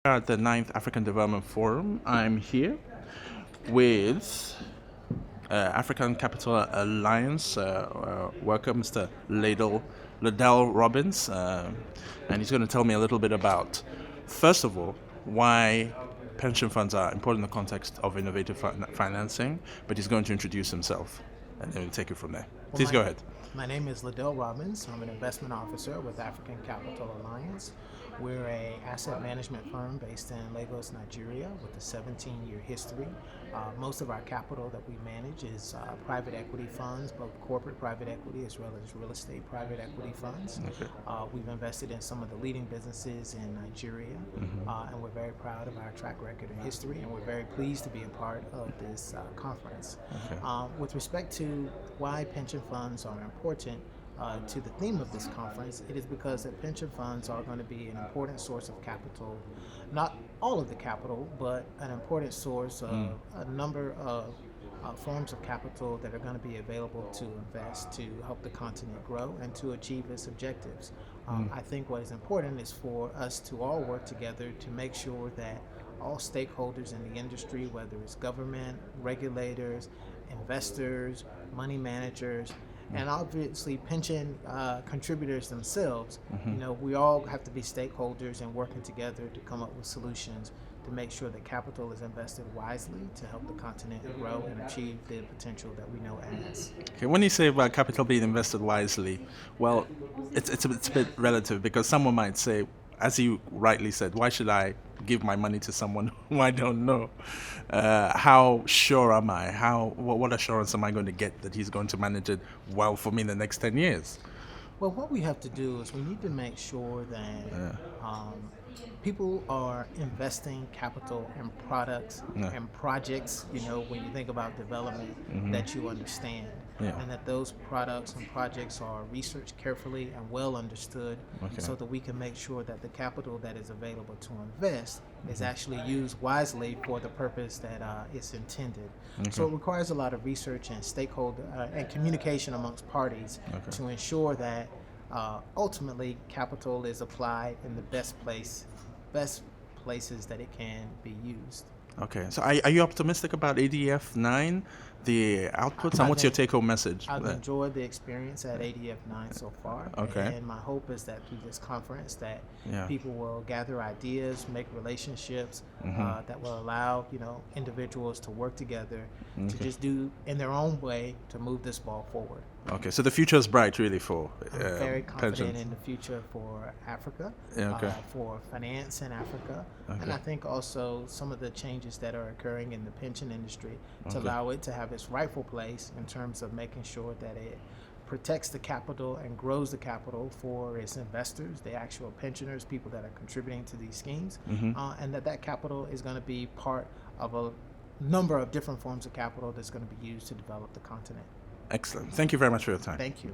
At the Ninth African Development Forum. I'm here with African Capital Alliance worker, Mr. Liddell Robbins, and he's going to tell me a little bit about, first of all, why pension funds are important in the context of innovative financing, but he's going to introduce himself, and then we'll take it from there. Please go ahead. My name is Liddell Robbins. I'm an investment officer with African Capital Alliance. We're an asset management firm based in Lagos, Nigeria, with a 17-year history. Most of our capital that we manage is private equity funds, both corporate private equity as well as real estate private equity funds. Okay. We've invested in some of the leading businesses in Nigeria, and we're very proud of our track record and history, and we're very pleased to be a part of this conference. Okay. With respect to why pension funds are important to the theme of this conference, it is because that pension funds are going to be an important source of capital, not all of the capital, but an important source of a number of forms of capital that are going to be available to invest to help the continent grow and to achieve its objectives. I think what is important is for us to all work together to make sure that all stakeholders in the industry, whether it's government, regulators, investors, money managers, and obviously pension contributors themselves, we all have to be stakeholders and working together to come up with solutions to make sure that capital is invested wisely to help the continent grow and achieve the potential that we know it has. Okay, when you say about capital being invested wisely, well, it's a bit relative, because someone might say, as you rightly said, why should I give my money to someone who I don't know? How sure am I? What assurance am I going to get that he's going to manage it well for me in the next 10 years? Well, what we have to do is we need to make sure that people are investing capital in products and projects, when you think about development, that you understand. And that those products and projects are researched carefully and well understood, so that we can make sure that the capital that is available to invest is actually used wisely for the purpose that it's intended. So it requires a lot of research and stakeholder and communication amongst parties to ensure that ultimately capital is applied in the best places that it can be used. Okay, so are you optimistic about ADF 9, the outputs, and what's your take-home message? I've enjoyed the experience at ADF 9 so far, and my hope is that through this conference that people will gather ideas, make relationships that will allow individuals to work together to just do in their own way to move this ball forward. Okay, so the future is bright, really, for I'm very confident pensions. in the future for Africa, for finance in Africa, and I think also some of the changes that are occurring in the pension industry to allow it to have its rightful place in terms of making sure that it protects the capital and grows the capital for its investors, the actual pensioners, people that are contributing to these schemes, and that capital is going to be part of a number of different forms of capital that's going to be used to develop the continent. Excellent. Thank you very much for your time. Thank you.